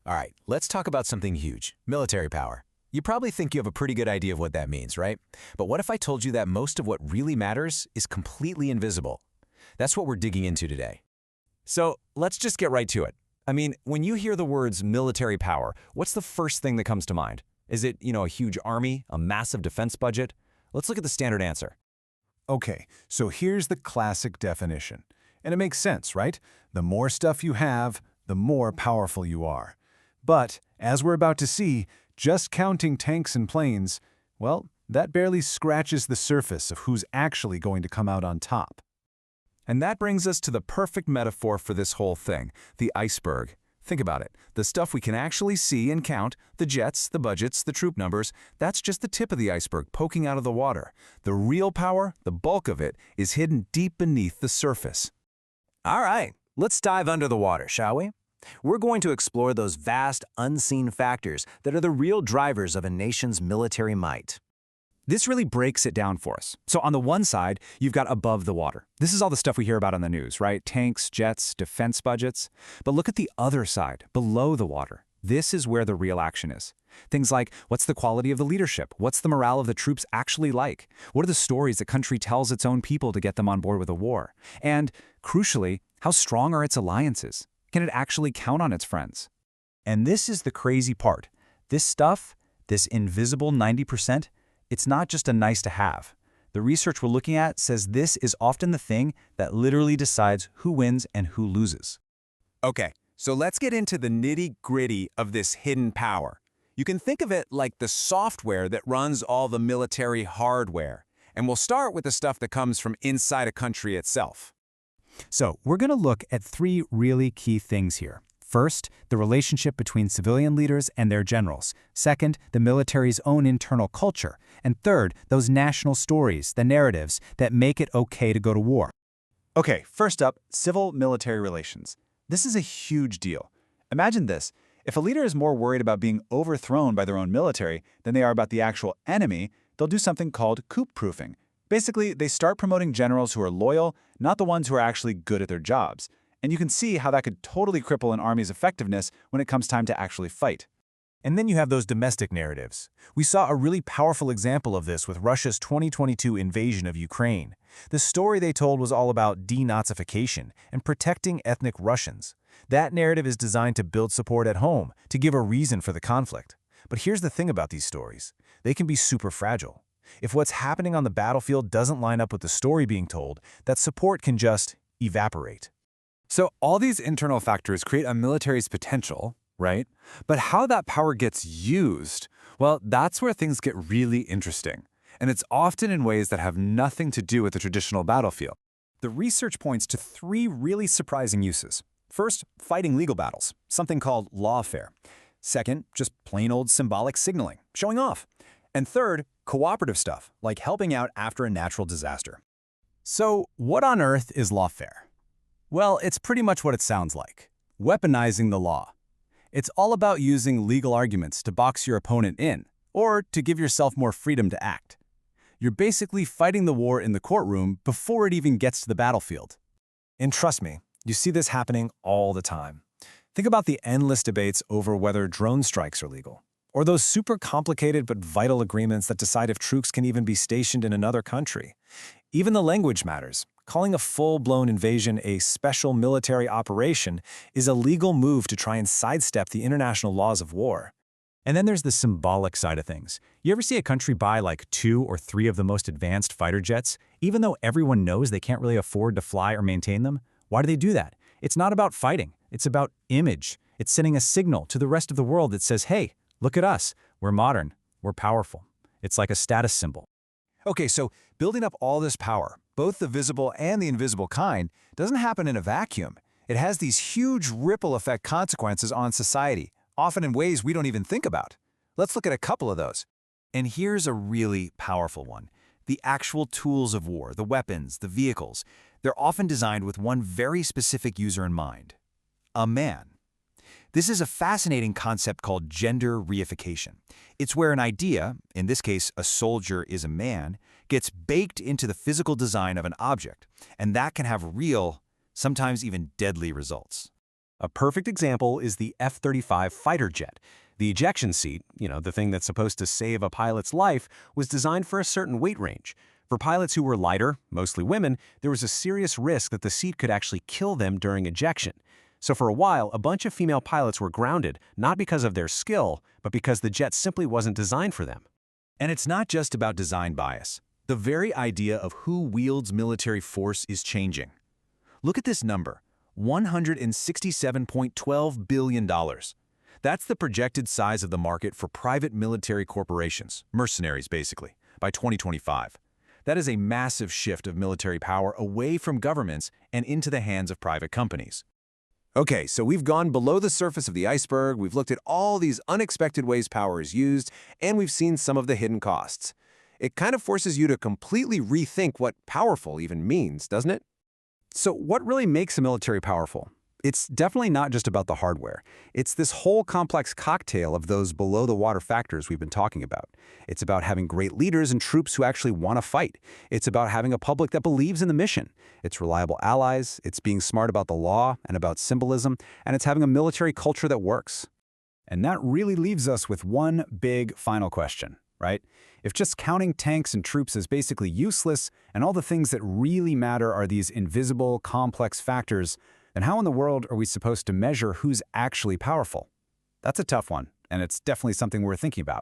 All right, let's talk about something huge, military power. You probably think you have a pretty good idea of what that means, right? But what if I told you that most of what really matters is completely invisible? That's what we're digging into today. So let's just get right to it. I mean, when you hear the words military power, what's the first thing that comes to mind? Is it, a huge army, a massive defense budget? Let's look at the standard answer. Okay, so here's the classic definition. And it makes sense, right? The more stuff you have, the more powerful you are. But, as we're about to see, just counting tanks and planes, well, that barely scratches the surface of who's actually going to come out on top. And that brings us to the perfect metaphor for this whole thing, the iceberg. Think about it. The stuff we can actually see and count, the jets, the budgets, the troop numbers, that's just the tip of the iceberg poking out of the water. The real power, the bulk of it, is hidden deep beneath the surface. All right, let's dive under the water, shall we? We're going to explore those vast, unseen factors that are the real drivers of a nation's military might. This really breaks it down for us. So on the one side, you've got above the water. This is all the stuff we hear about on the news, right? Tanks, jets, defense budgets. But look at the other side, below the water. This is where the real action is. Things like, what's the quality of the leadership? What's the morale of the troops actually like? What are the stories the country tells its own people to get them on board with a war? And, crucially, how strong are its alliances? Can it actually count on its friends? And this is the crazy part. This stuff, this invisible 90%, it's not just a nice to have. The research we're looking at says this is often the thing that literally decides who wins and who loses. Okay, so let's get into the nitty-gritty of this hidden power. You can think of it like the software that runs all the military hardware. And we'll start with the stuff that comes from inside a country itself. So we're going to look at three really key things here. First, the relationship between civilian leaders and their generals. Second, the military's own internal culture. And third, those national stories, the narratives that make it okay to go to war. Okay, first up, civil-military relations. This is a huge deal. Imagine this. If a leader is more worried about being overthrown by their own military than they are about the actual enemy, they'll do something called coup-proofing. Basically, they start promoting generals who are loyal, not the ones who are actually good at their jobs. And you can see how that could totally cripple an army's effectiveness when it comes time to actually fight. And then you have those domestic narratives. We saw a really powerful example of this with Russia's 2022 invasion of Ukraine. The story they told was all about denazification and protecting ethnic Russians. That narrative is designed to build support at home, to give a reason for the conflict. But here's the thing about these stories. They can be super fragile. If what's happening on the battlefield doesn't line up with the story being told, that support can just evaporate. So all these internal factors create a military's potential, right? But how that power gets used, well, that's where things get really interesting. And it's often in ways that have nothing to do with the traditional battlefield. The research points to three really surprising uses. First, fighting legal battles, something called lawfare. Second, just plain old symbolic signaling, showing off. And third, cooperative stuff, like helping out after a natural disaster. So what on earth is lawfare? Well, it's pretty much what it sounds like. Weaponizing the law. It's all about using legal arguments to box your opponent in, or to give yourself more freedom to act. You're basically fighting the war in the courtroom before it even gets to the battlefield. And trust me, you see this happening all the time. Think about the endless debates over whether drone strikes are legal, or those super complicated but vital agreements that decide if troops can even be stationed in another country. Even the language matters. Calling a full-blown invasion a special military operation is a legal move to try and sidestep the international laws of war. And then there's the symbolic side of things. You ever see a country buy like 2 or 3 of the most advanced fighter jets, even though everyone knows they can't really afford to fly or maintain them? Why do they do that? It's not about fighting. It's about image. It's sending a signal to the rest of the world that says, hey, look at us. We're modern. We're powerful. It's like a status symbol. Okay, so building up all this power, both the visible and the invisible kind, doesn't happen in a vacuum. It has these huge ripple effect consequences on society, often in ways we don't even think about. Let's look at a couple of those. And here's a really powerful one. The actual tools of war, the weapons, the vehicles, they're often designed with one very specific user in mind: a man. This is a fascinating concept called gender reification. It's where an idea, in this case a soldier is a man, gets baked into the physical design of an object, and that can have real, sometimes even deadly results. A perfect example is the F-35 fighter jet. The ejection seat, the thing that's supposed to save a pilot's life, was designed for a certain weight range. For pilots who were lighter, mostly women, there was a serious risk that the seat could actually kill them during ejection. So for a while, a bunch of female pilots were grounded, not because of their skill, but because the jet simply wasn't designed for them. And it's not just about design bias. The very idea of who wields military force is changing. Look at this number, $167.12 billion. That's the projected size of the market for private military corporations, mercenaries basically, by 2025. That is a massive shift of military power away from governments and into the hands of private companies. Okay, so we've gone below the surface of the iceberg, we've looked at all these unexpected ways power is used, and we've seen some of the hidden costs. It kind of forces you to completely rethink what powerful even means, doesn't it? So what really makes a military powerful? It's definitely not just about the hardware. It's this whole complex cocktail of those below-the-water factors we've been talking about. It's about having great leaders and troops who actually want to fight. It's about having a public that believes in the mission. It's reliable allies, it's being smart about the law and about symbolism, and it's having a military culture that works. And that really leaves us with one big final question, right? If just counting tanks and troops is basically useless, and all the things that really matter are these invisible, complex factors, then how in the world are we supposed to measure who's actually powerful? That's a tough one, and it's definitely something we're thinking about.